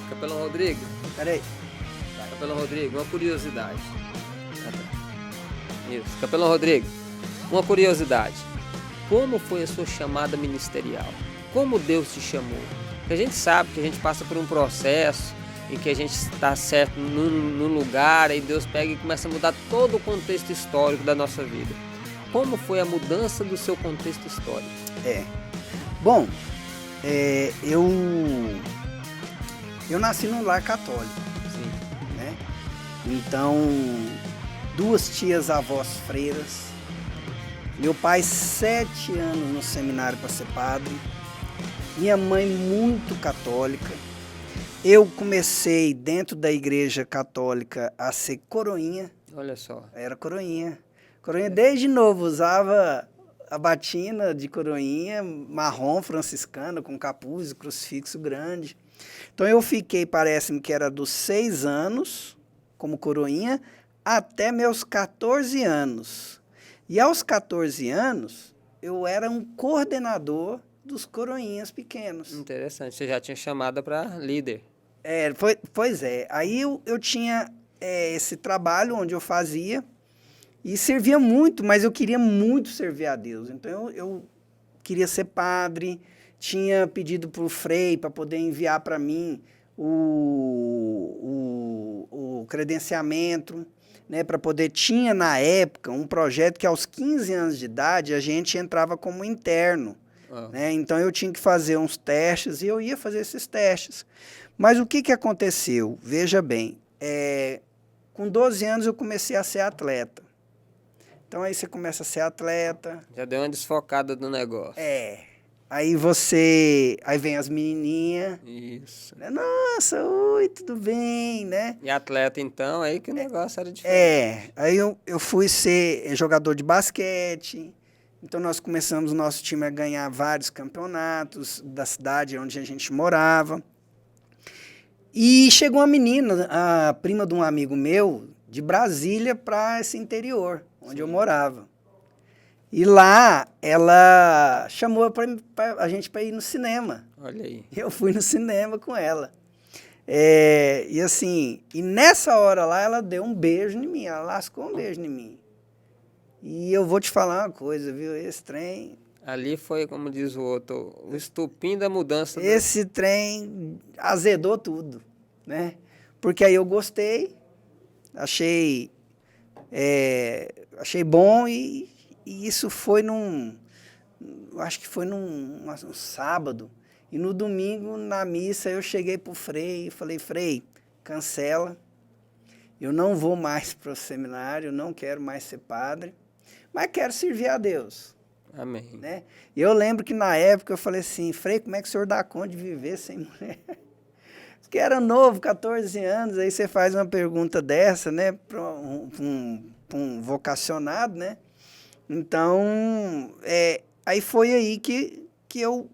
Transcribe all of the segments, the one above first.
Capelão Rodrigo? Peraí. Capelão Rodrigo, uma curiosidade. Isso, Capelão Rodrigo, uma curiosidade. Como foi a sua chamada ministerial? Como Deus te chamou? Porque a gente sabe que a gente passa por um processo em que a gente está certo num lugar, aí Deus pega e começa a mudar todo o contexto histórico da nossa vida. Como foi a mudança do seu contexto histórico? Bom, eu nasci num lar católico. Sim. Né? Então, 2 tias avós freiras. Meu pai, 7 anos no seminário para ser padre. Minha mãe, muito católica. Eu comecei dentro da igreja católica a ser coroinha. Olha só. Era coroinha. Coroinha desde novo, usava a batina de coroinha, marrom franciscana, com capuz e crucifixo grande. Então eu fiquei, parece-me que era dos 6 anos, como coroinha, até meus 14 anos. E aos 14 anos, eu era um coordenador dos coroinhas pequenos. Interessante, você já tinha chamada para líder. Pois é. Aí eu tinha esse trabalho onde eu fazia e servia muito, mas eu queria muito servir a Deus. Então eu queria ser padre, tinha pedido para o Frei para poder enviar para mim o credenciamento, né, para poder... Tinha na época um projeto que aos 15 anos de idade a gente entrava como interno. Né? Então eu tinha que fazer uns testes e eu ia fazer esses testes. Mas o que aconteceu? Veja bem, com 12 anos eu comecei a ser atleta. Então aí você começa a ser atleta. Já deu uma desfocada do negócio. Aí vem as menininhas. Isso. Né? Nossa, oi, tudo bem, né? E atleta então, aí que o negócio era diferente. Aí eu fui ser jogador de basquete. Então nós começamos o nosso time a ganhar vários campeonatos da cidade onde a gente morava. E chegou uma menina, a prima de um amigo meu, de Brasília para esse interior, onde eu morava. E lá ela chamou a gente para ir no cinema. Olha aí. Eu fui no cinema com ela. E assim, e nessa hora lá ela deu um beijo em mim, ela lascou um beijo em mim. E eu vou te falar uma coisa, viu? Esse trem... Ali foi, como diz o outro, o estupim da mudança. Esse trem azedou tudo, né? Porque aí eu gostei, achei bom e isso foi acho que foi num sábado. E no domingo, na missa, eu cheguei pro Frei e falei, Frei, cancela, eu não vou mais para o seminário, não quero mais ser padre, mas quero servir a Deus. Amém. Né? E eu lembro que na época eu falei assim, Frei, como é que o senhor dá conta de viver sem mulher? Porque era novo, 14 anos, aí você faz uma pergunta dessa, né, para um vocacionado, né? Então, aí foi aí que eu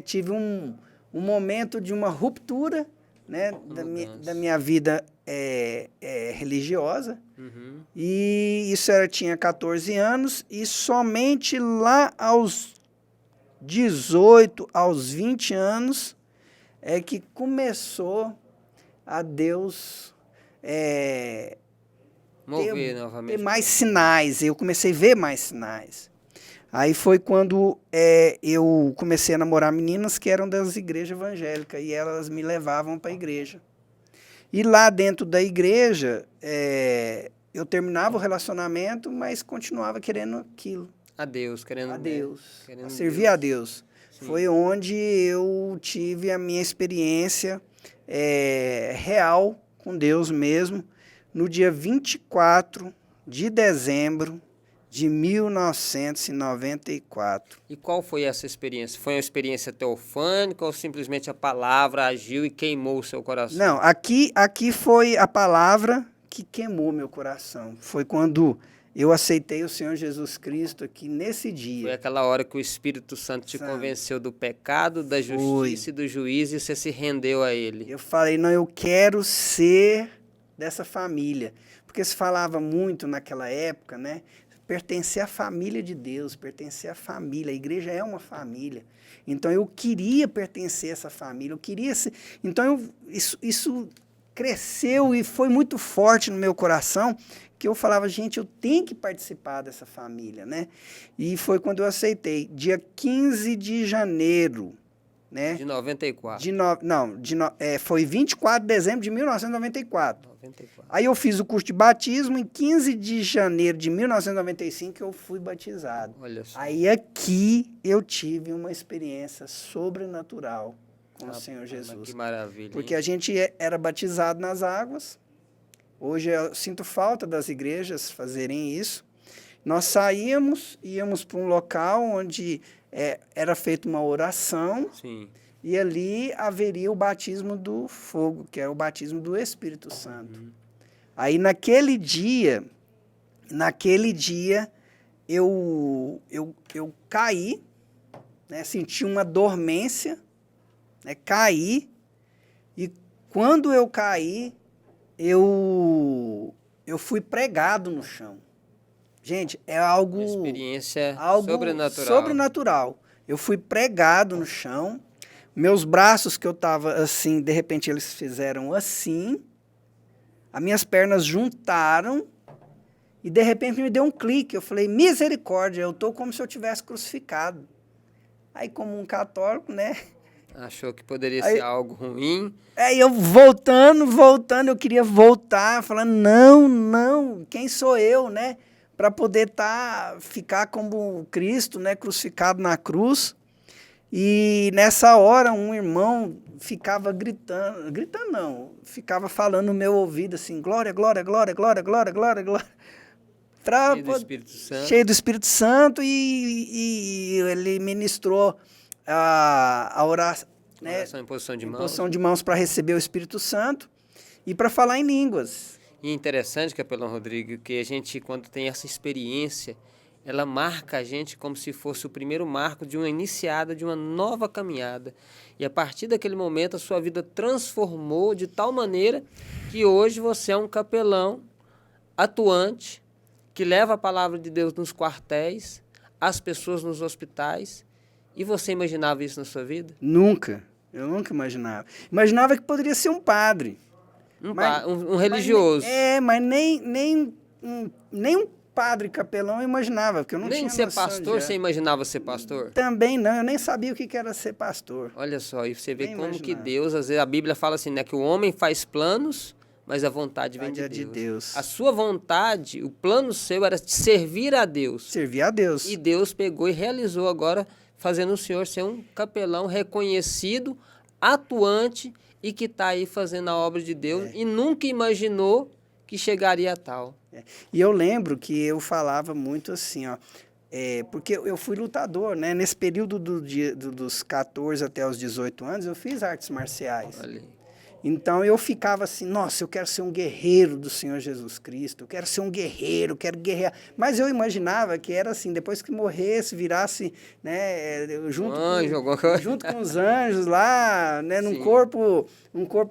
tive um momento de uma ruptura, né, da minha vida religiosa. Uhum. E isso tinha 14 anos e somente lá aos 18, aos 20 anos é que começou a Deus Mover novamente. ter mais sinais. Eu comecei a ver mais sinais. Aí foi quando eu comecei a namorar meninas que eram das igrejas evangélicas e elas me levavam para a igreja. E lá dentro da igreja, eu terminava o relacionamento, mas continuava querendo aquilo. A Deus, querendo... A Deus, querendo a servir Deus. a Deus. Sim. Foi onde eu tive a minha experiência real com Deus mesmo, no dia 24 de dezembro de 1994. E qual foi essa experiência? Foi uma experiência teofânica ou simplesmente a palavra agiu e queimou o seu coração? Não, aqui foi a palavra que queimou meu coração. Foi quando eu aceitei o Senhor Jesus Cristo aqui nesse dia. Foi aquela hora que o Espírito Santo te convenceu do pecado, da justiça e do juízo e você se rendeu a Ele. Eu falei, não, eu quero ser dessa família. Porque se falava muito naquela época, né? pertencer à família de Deus, pertencer à família. A igreja é uma família. Então, eu queria pertencer a essa família. Eu queria ser... Então, isso cresceu e foi muito forte no meu coração, que eu falava, gente, eu tenho que participar dessa família, né? E foi quando eu aceitei. Dia 15 de janeiro, né? De 94. Foi 24 de dezembro de 1994. 94. Aí eu fiz o curso de batismo, em 15 de janeiro de 1995 eu fui batizado. Olha só. Aí aqui eu tive uma experiência sobrenatural com o Senhor Jesus. Que maravilha. Porque a gente era batizado nas águas. Hoje eu sinto falta das igrejas fazerem isso. Nós saíamos, íamos para um local onde era feita uma oração. Sim. E ali haveria o batismo do fogo, que é o batismo do Espírito Santo. Aí naquele dia eu caí, né, senti uma dormência, né, caí, e quando eu caí, eu fui pregado no chão. Gente, é algo... Uma experiência algo sobrenatural. Eu fui pregado no chão. Meus braços, que eu estava assim, de repente eles fizeram assim. As minhas pernas juntaram. E de repente me deu um clique. Eu falei, misericórdia, eu estou como se eu tivesse crucificado. Aí, como um católico, né? Achou que poderia ser algo ruim. Aí eu voltando, eu queria voltar, falando, não, quem sou eu, né? Para poder ficar como Cristo, né? Crucificado na cruz. E nessa hora um irmão ficava ficava falando no meu ouvido assim, glória, glória, glória, glória, glória, glória, glória. Cheio do Espírito Santo. Cheio do Espírito Santo e ele ministrou a oração, né? Oração em posição de mãos. Posição de mãos para receber o Espírito Santo e para falar em línguas. E é interessante, Capelão Rodrigo, que a gente, quando tem essa experiência, ela marca a gente como se fosse o primeiro marco de uma iniciada, de uma nova caminhada. E a partir daquele momento, a sua vida transformou de tal maneira que hoje você é um capelão atuante, que leva a palavra de Deus nos quartéis, às pessoas nos hospitais. E você imaginava isso na sua vida? Nunca. Eu nunca imaginava. Imaginava que poderia ser um padre. Um religioso. Mas nem um padre capelão eu imaginava, porque eu não tinha noção. Nem ser pastor, você imaginava ser pastor? Também não, eu nem sabia o que era ser pastor. Olha só, e você vê como que Deus, às vezes a Bíblia fala assim, né, que o homem faz planos, mas a vontade vem de Deus. A sua vontade, o plano seu era servir a Deus. Servir a Deus. E Deus pegou e realizou agora, fazendo o senhor ser um capelão reconhecido, atuante e que está aí fazendo a obra de Deus e nunca imaginou que chegaria a tal. E eu lembro que eu falava muito assim, ó, porque eu fui lutador, né? Nesse período dos 14 até os 18 anos, eu fiz artes marciais. Olha. Então eu ficava assim, nossa, eu quero ser um guerreiro do Senhor Jesus Cristo, eu quero ser um guerreiro, quero guerrear. Mas eu imaginava que era assim, depois que morresse, virasse, né, junto com os anjos lá, né, num corpo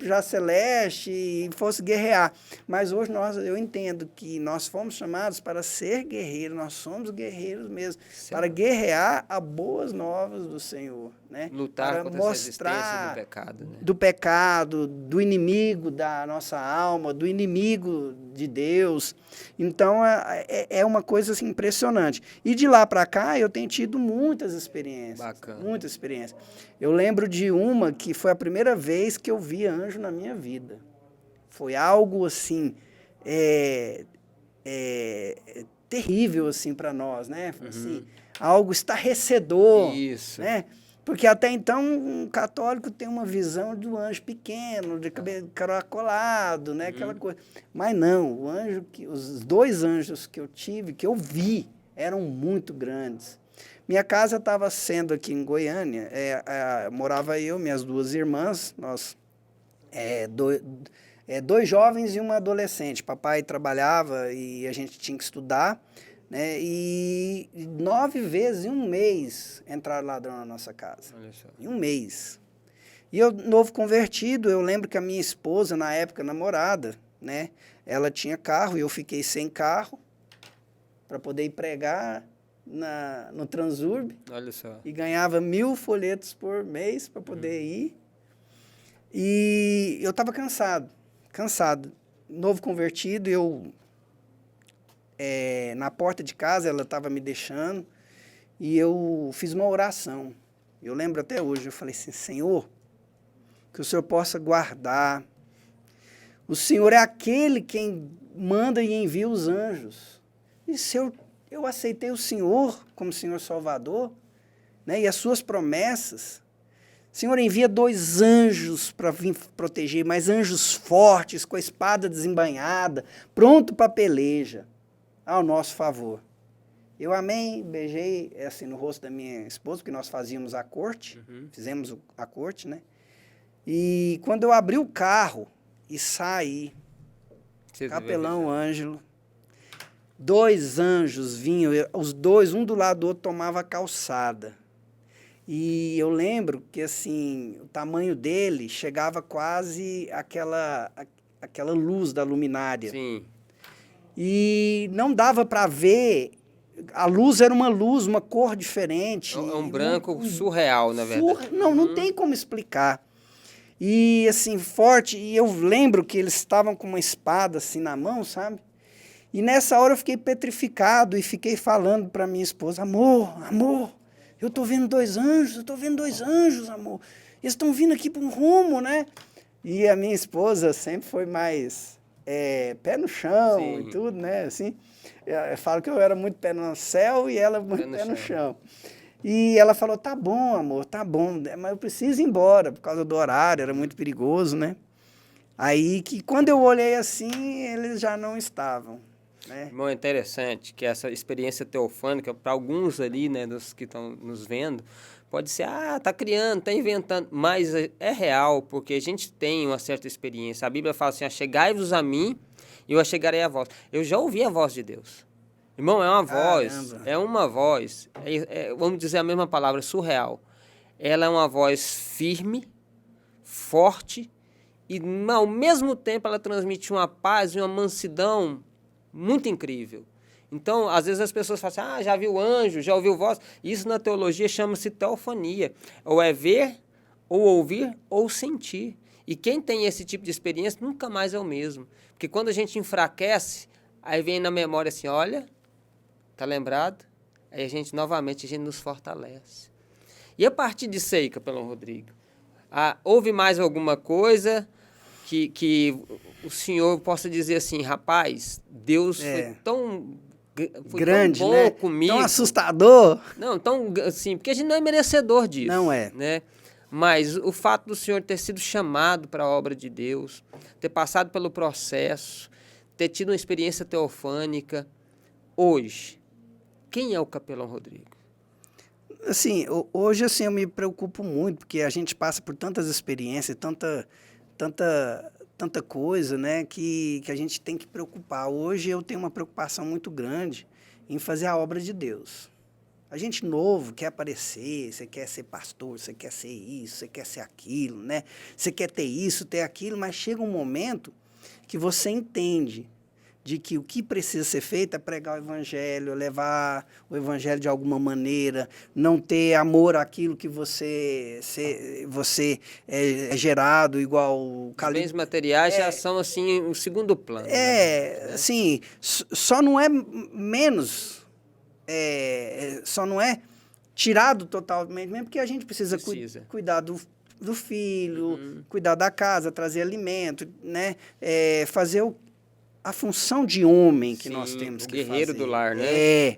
já celeste e fosse guerrear. Mas hoje eu entendo que nós fomos chamados para ser guerreiros, nós somos guerreiros mesmo, para guerrear a boas novas do Senhor, né? Lutar para contra mostrar essa resistência do pecado, né? Do pecado, do inimigo da nossa alma, do inimigo de Deus. Então, é uma coisa assim, impressionante. E de lá para cá, eu tenho tido muitas experiências. Bacana. Muitas experiências. Eu lembro de uma que foi a primeira vez que eu vi anjo na minha vida. Foi algo assim, terrível assim, para nós, né? Assim, algo estarrecedor. Isso. Né? Porque até então um católico tem uma visão do anjo pequeno, de cabelo caracolado, né? Aquela coisa. Mas não, os dois anjos que eu tive, que eu vi, eram muito grandes. Minha casa estava sendo aqui em Goiânia, morava eu, minhas duas irmãs, nós, dois jovens e uma adolescente. Papai trabalhava e a gente tinha que estudar. Né? E 9 vezes em um mês entraram ladrão na nossa casa. Olha só. Em um mês. E eu, novo convertido, eu lembro que a minha esposa, na época namorada, né? Ela tinha carro e eu fiquei sem carro. para poder ir pregar no Transurb. Olha só. E ganhava 1.000 folhetos por mês para poder ir. E eu estava cansado. Novo convertido, na porta de casa ela estava me deixando e eu fiz uma oração. Eu lembro até hoje, eu falei assim, Senhor, que o Senhor possa guardar. O Senhor é aquele quem manda e envia os anjos. E se eu aceitei o Senhor como Senhor Salvador, né, e as suas promessas, o Senhor envia 2 anjos para vir proteger, mas anjos fortes, com a espada desembainhada, pronto para peleja, ao nosso favor. Eu amei, beijei assim, no rosto da minha esposa, porque nós fazíamos a corte, fizemos a corte, né? E quando eu abri o carro e saí, Capelão Ângelo, 2 anjos vinham, os 2, um do lado do outro, tomava a calçada. E eu lembro que, assim, o tamanho dele chegava quase aquela luz da luminária. Sim. E não dava para ver, a luz era uma luz, uma cor diferente. É um branco surreal, na verdade. Não tem como explicar. E, assim, forte, e eu lembro que eles estavam com uma espada, assim, na mão, sabe? E nessa hora eu fiquei petrificado e fiquei falando para minha esposa, amor, eu tô vendo 2 anjos, amor. Eles estão vindo aqui para um rumo, né? E a minha esposa sempre foi mais pé no chão. Sim. E tudo, né? Assim, eu falo que eu era muito pé no céu e ela muito pé no chão. E ela falou, tá bom, amor, tá bom, mas eu preciso ir embora por causa do horário, era muito perigoso, né? Aí que quando eu olhei assim, eles já não estavam. Né? Irmão, é interessante que essa experiência teofânica, para alguns ali, né, dos que estão nos vendo, pode ser, tá criando, tá inventando, mas é real, porque a gente tem uma certa experiência. A Bíblia fala assim, achegai-vos a mim e eu achegarei a vós. Eu já ouvi a voz de Deus. Irmão, é uma voz, vamos dizer a mesma palavra, surreal. Ela é uma voz firme, forte, e ao mesmo tempo ela transmite uma paz e uma mansidão muito incrível. Então, às vezes as pessoas falam assim, já viu anjo, já ouviu voz. Isso na teologia chama-se teofania. Ou é ver, ou ouvir, ou sentir. E quem tem esse tipo de experiência nunca mais é o mesmo. Porque quando a gente enfraquece, aí vem na memória assim, olha, tá lembrado? Aí a gente nos fortalece. E a partir disso aí, Capelão Rodrigo, houve mais alguma coisa que o senhor possa dizer assim, rapaz, Deus foi tão grande, tão bom, né? Comigo. Tão assustador. Não, tão assim, porque a gente não é merecedor disso. Não é. Né? Mas o fato do senhor ter sido chamado para a obra de Deus, ter passado pelo processo, ter tido uma experiência teofânica, hoje, quem é o Capelão Rodrigo? Assim, hoje assim, eu me preocupo muito, porque a gente passa por tantas experiências, tanta coisa, né, que a gente tem que preocupar. Hoje eu tenho uma preocupação muito grande em fazer a obra de Deus. A gente novo quer aparecer, você quer ser pastor, você quer ser isso, você quer ser aquilo, né? Você quer ter isso, ter aquilo, mas chega um momento que você entende de que o que precisa ser feito é pregar o evangelho, levar o evangelho de alguma maneira, não ter amor àquilo que você é gerado, igual... Os bens materiais já são, assim, um segundo plano. Assim, só não é menos, só não é tirado totalmente, mesmo porque a gente precisa. Cuidar do filho, cuidar da casa, trazer alimento, né? Fazer a função de homem que nós temos que fazer. Guerreiro do lar, né?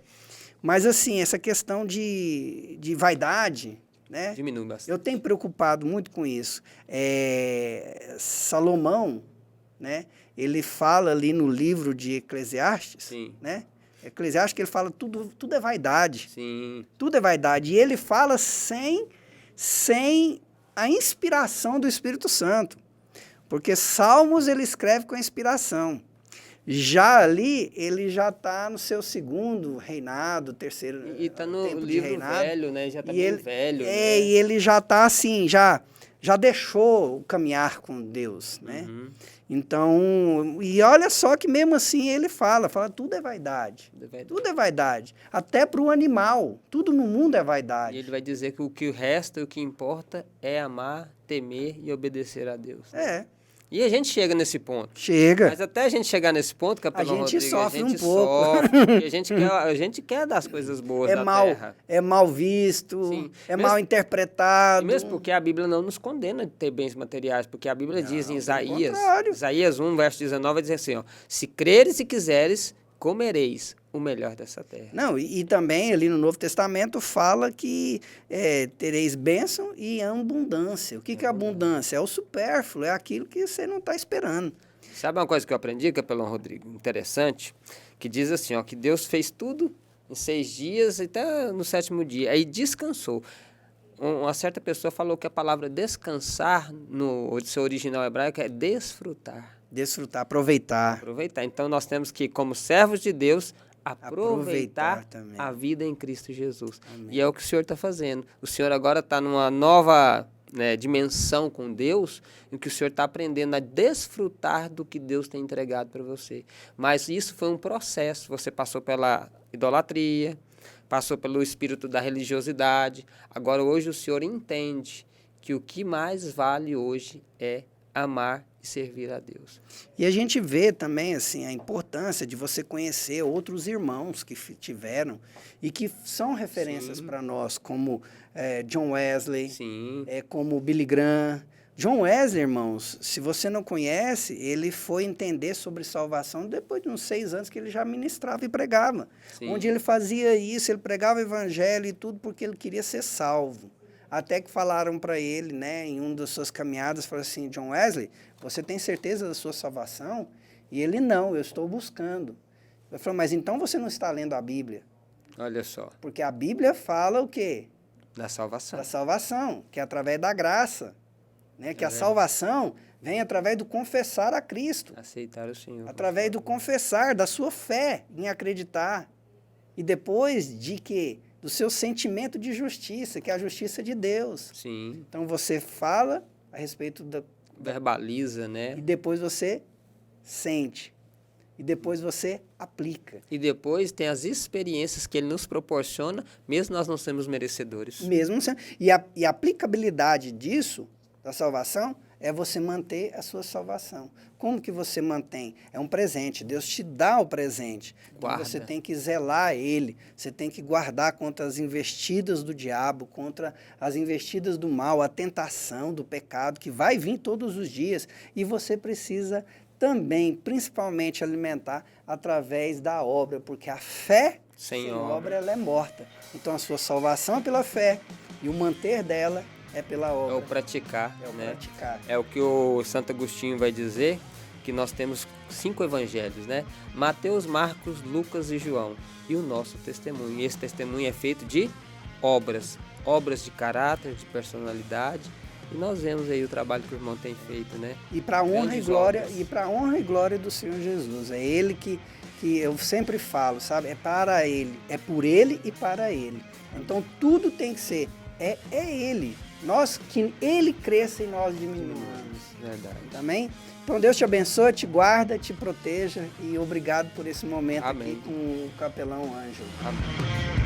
Mas, assim, essa questão de vaidade, né? Diminui bastante. Eu tenho preocupado muito com isso. Salomão, né? Ele fala ali no livro de Eclesiastes, Sim. Né? Eclesiastes, que ele fala tudo é vaidade. Sim. Tudo é vaidade. E ele fala sem a inspiração do Espírito Santo. Porque Salmos ele escreve com a inspiração. Já ali, ele já está no seu segundo reinado, terceiro E está no livro velho, né? Já está bem velho. E ele já está assim, já já deixou o caminhar com Deus, né? Uhum. Então, e olha só que mesmo assim ele fala, tudo é vaidade. Tudo é vaidade. Até para o animal, tudo no mundo é vaidade. E ele vai dizer que o que resta e o que importa é amar, temer e obedecer a Deus. É. E a gente chega nesse ponto. Chega. Mas até a gente chegar nesse ponto, Capelão A gente Rodrigo, sofre a gente um pouco. sofre, a gente quer das coisas boas da terra. É mal visto, Sim. mal interpretado. E mesmo porque a Bíblia não nos condena de ter bens materiais, porque a Bíblia diz em Isaías 1, verso 19, vai dizer assim, ó, se creres e quiseres, comereis o melhor dessa terra. Não, e também ali no Novo Testamento fala que tereis bênção e abundância. O que é abundância? É o supérfluo, é aquilo que você não está esperando. Sabe uma coisa que eu aprendi, Capelão Rodrigo, interessante? Que diz assim, ó, que Deus fez tudo em 6 dias até no 7º dia, aí descansou. Uma certa pessoa falou que a palavra descansar, no seu original hebraico, é desfrutar. Desfrutar, aproveitar. Aproveitar. Então, nós temos que, como servos de Deus, aproveitar a vida em Cristo Jesus. Amém. E é o que o Senhor está fazendo. O Senhor agora está numa nova dimensão com Deus, em que o Senhor está aprendendo a desfrutar do que Deus tem entregado para você. Mas isso foi um processo. Você passou pela idolatria, passou pelo espírito da religiosidade. Agora, hoje, o Senhor entende que o que mais vale hoje é amar e servir a Deus. E a gente vê também assim a importância de você conhecer outros irmãos que tiveram e que são referências para nós, como John Wesley, como Billy Graham. John Wesley, irmãos, se você não conhece, ele foi entender sobre salvação depois de uns 6 anos que ele já ministrava e pregava. Sim. Onde ele fazia isso, ele pregava o evangelho e tudo porque ele queria ser salvo. Até que falaram para ele, em uma das suas caminhadas, falaram assim, John Wesley, você tem certeza da sua salvação? E ele, não, eu estou buscando. Ele falou, mas então você não está lendo a Bíblia. Olha só. Porque a Bíblia fala o quê? Da salvação. Da salvação, que é através da graça. Que a salvação vem através do confessar a Cristo. Aceitar o Senhor. Através do confessar, da sua fé em acreditar. E depois de quê? Do seu sentimento de justiça, que é a justiça de Deus. Sim. Então você fala a respeito da... verbaliza, né? E depois você sente. E depois você aplica. E depois tem as experiências que ele nos proporciona, mesmo nós não sermos merecedores. Mesmo sendo. E a aplicabilidade disso, da salvação, é você manter a sua salvação. Como que você mantém? É um presente. Deus te dá o presente. Então você tem que zelar ele. Você tem que guardar contra as investidas do diabo, contra as investidas do mal, a tentação do pecado, que vai vir todos os dias. E você precisa também, principalmente, alimentar através da obra, porque a fé sem obra ela é morta. Então a sua salvação é pela fé e o manter dela é pela obra. É o praticar. Praticar. É o que o Santo Agostinho vai dizer, que nós temos 5 evangelhos, Mateus, Marcos, Lucas e João. E o nosso testemunho. E esse testemunho é feito de obras. Obras de caráter, de personalidade. E nós vemos aí o trabalho que o irmão tem feito, E para honra e glória, honra e glória do Senhor Jesus. É Ele que eu sempre falo, sabe? É para Ele. É por Ele e para Ele. Então tudo tem que ser. É Ele. Que Ele cresça e nós diminuamos. Verdade. Amém? Então Deus te abençoe, te guarda, te proteja e obrigado por esse momento. Amém. Aqui com o Capelão Ângelo. Amém.